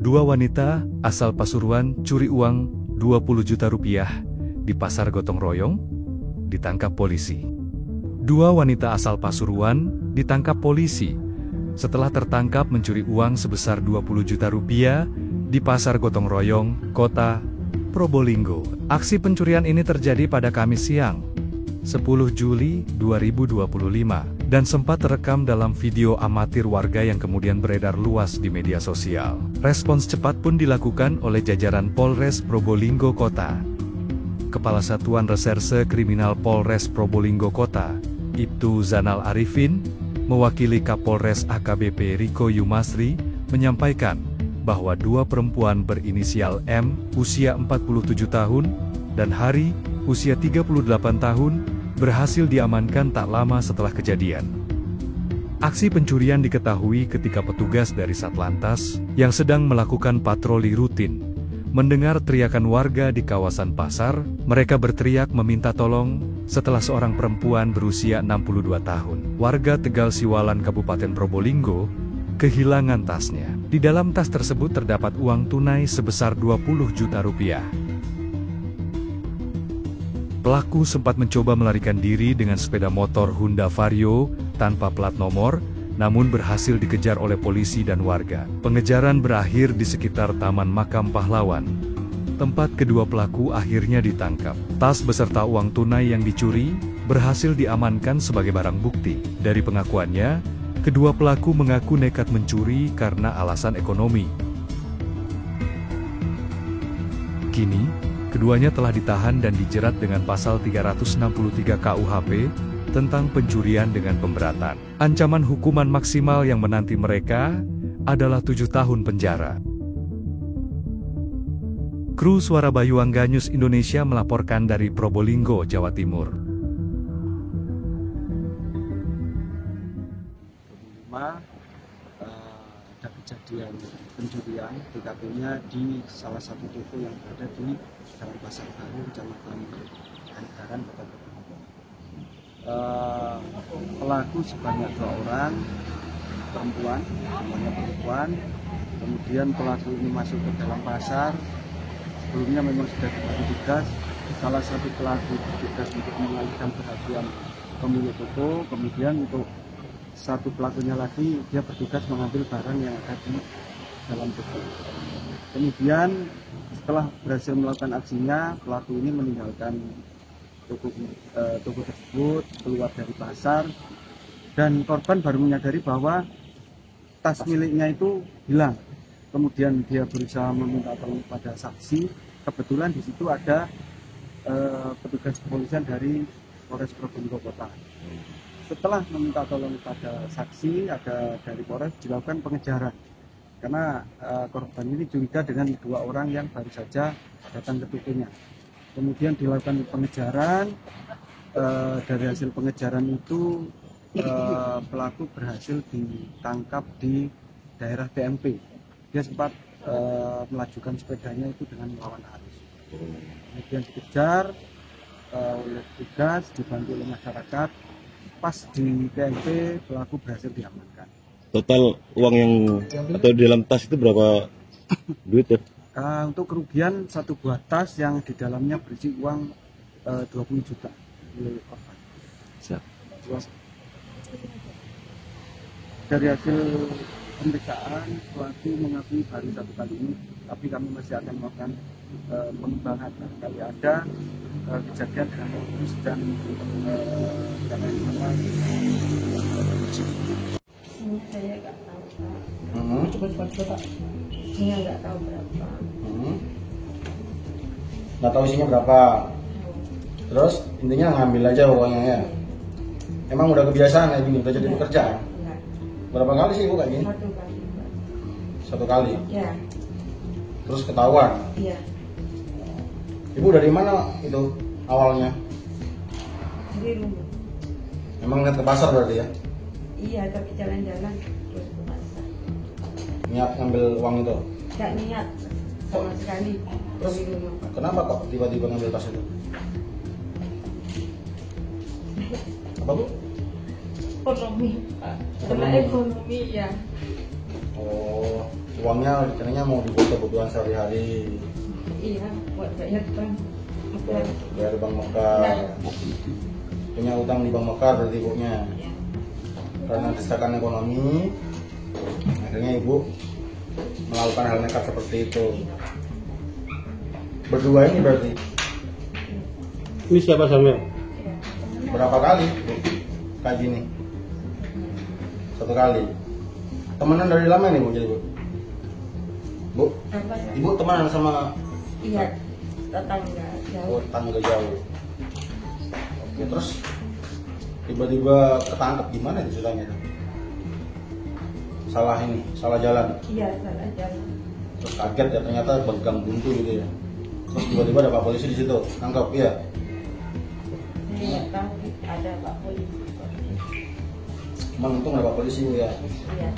Dua wanita asal Pasuruan curi uang 20 juta rupiah di Pasar Gotong Royong, ditangkap polisi. Dua wanita asal Pasuruan ditangkap polisi setelah tertangkap mencuri uang sebesar 20 juta rupiah di Pasar Gotong Royong, Kota Probolinggo. Aksi pencurian ini terjadi pada Kamis siang, 10 Juli 2025, dan sempat terekam dalam video amatir warga yang kemudian beredar luas di media sosial. Respons cepat pun dilakukan oleh jajaran Polres Probolinggo Kota. Kepala Satuan Reserse Kriminal Polres Probolinggo Kota, Ibtu Zanal Arifin, mewakili Kapolres AKBP Riko Yumasri, menyampaikan bahwa dua perempuan berinisial M, usia 47 tahun, dan Hari, usia 38 tahun, berhasil diamankan tak lama setelah kejadian. Aksi pencurian diketahui ketika petugas dari Satlantas yang sedang melakukan patroli rutin mendengar teriakan warga di kawasan pasar. Mereka berteriak meminta tolong setelah seorang perempuan berusia 62 tahun, warga Tegal Siwalan Kabupaten Probolinggo, kehilangan tasnya. Di dalam tas tersebut terdapat uang tunai sebesar 20 juta rupiah. Pelaku sempat mencoba melarikan diri dengan sepeda motor Honda Vario tanpa plat nomor, namun berhasil dikejar oleh polisi dan warga. Pengejaran berakhir di sekitar Taman Makam Pahlawan, tempat kedua pelaku akhirnya ditangkap. Tas beserta uang tunai yang dicuri berhasil diamankan sebagai barang bukti. Dari pengakuannya, kedua pelaku mengaku nekat mencuri karena alasan ekonomi. Kini, keduanya telah ditahan dan dijerat dengan pasal 363 KUHP tentang pencurian dengan pemberatan. Ancaman hukuman maksimal yang menanti mereka adalah 7 tahun penjara. Kru Suara Bayuangga News Indonesia melaporkan dari Probolinggo, Jawa Timur. Ada kejadian pencurian TKP-nya di salah satu toko yang berada di Jalan Pasar Baru, Kecamatan Anggaran, Kota Probolinggo. Pelaku sebanyak 2 orang, perempuan, semuanya perempuan. Kemudian pelaku ini masuk ke dalam pasar. Sebelumnya memang sudah dibagi tugas. Salah satu pelaku bertugas untuk mengalihkan perhatian pemilik toko. Kemudian untuk satu pelakunya lagi, dia bertugas mengambil barang yang ada di dalam toko. Kemudian setelah berhasil melakukan aksinya, pelaku ini meninggalkan toko tersebut, keluar dari pasar, dan korban baru menyadari bahwa tas miliknya itu hilang. Kemudian dia berusaha meminta tolong pada saksi. Kebetulan di situ ada petugas kepolisian dari Polres Probolinggo Kota. Setelah meminta tolong pada saksi, ada dari Polres, dilakukan pengejaran. Karena korban ini curiga dengan 2 orang yang baru saja datang ke tokonya. Kemudian dilakukan pengejaran. Dari hasil pengejaran itu pelaku berhasil ditangkap di daerah TMP. Dia sempat melajukan sepedanya itu dengan melawan arus. Kemudian dikejar oleh petugas, dibantu oleh masyarakat. Pas di TMP, pelaku berhasil diamankan. Total uang yang atau di dalam tas itu berapa duit ya? Untuk kerugian 1 buah tas yang di dalamnya berisi uang 20 juta milik korban. Siap. Dari hasil pemeriksaan, pelaku mengakui baru 1 kali ini, tapi kami masih akan melakukan pengembangan. Kali ada kejadian dengan modus dan cara yang sama. Saya nggak tahu, Pak. Coba. Saya nggak tahu berapa. Nggak tahu isinya berapa. Terus intinya ngambil aja pokoknya ya. Emang udah kebiasaan kayak gini, udah jadi pekerja? Enggak. Berapa kali sih Ibu kayak gini? 1 kali, Pak. 1 kali. Ya. Terus ketahuan. Iya. Ibu dari mana itu awalnya? Dari rumah. Emang lihat ke pasar berarti ya? Iya, tapi jalan-jalan terus ke pasar. Niat ngambil uang itu? Nggak niat sama sekali. Terus Dari rumah, Pak. kenapa kok tiba-tiba ngambil tas itu? Apa Bu? Ekonomi, Pak. Karena ekonomi ya. Oh, uangnya rencananya mau dibuat kebutuhan sehari-hari. Iya, buat bayar bank. Buat bayar Bank Mekar. Punya utang di Bank Mekar berarti ibunya. Iya. Karena desakan ekonomi, akhirnya ibu melakukan hal nekat seperti itu. Berdua ini berarti Ini siapa sampean? Iya. berapa kali Bu, kaji nih? Satu kali. Temenan dari lama nih Bu, jadi Bu? Bu, Apa ya? ibu temenan sama Iya, tetangga jauh. tetangga jauh. Oke, terus tiba-tiba ketangkep gimana itu ceritanya? Salah ini, salah jalan. Iya, salah jalan. Terus kaget ya ternyata pegang buntu gitu ya. Terus tiba-tiba ada Pak Polisi di situ, tangkap ya. Saya nggak tahu ada Pak Polisi. Cuman untung ada Pak Polisi Bu ya. Iya.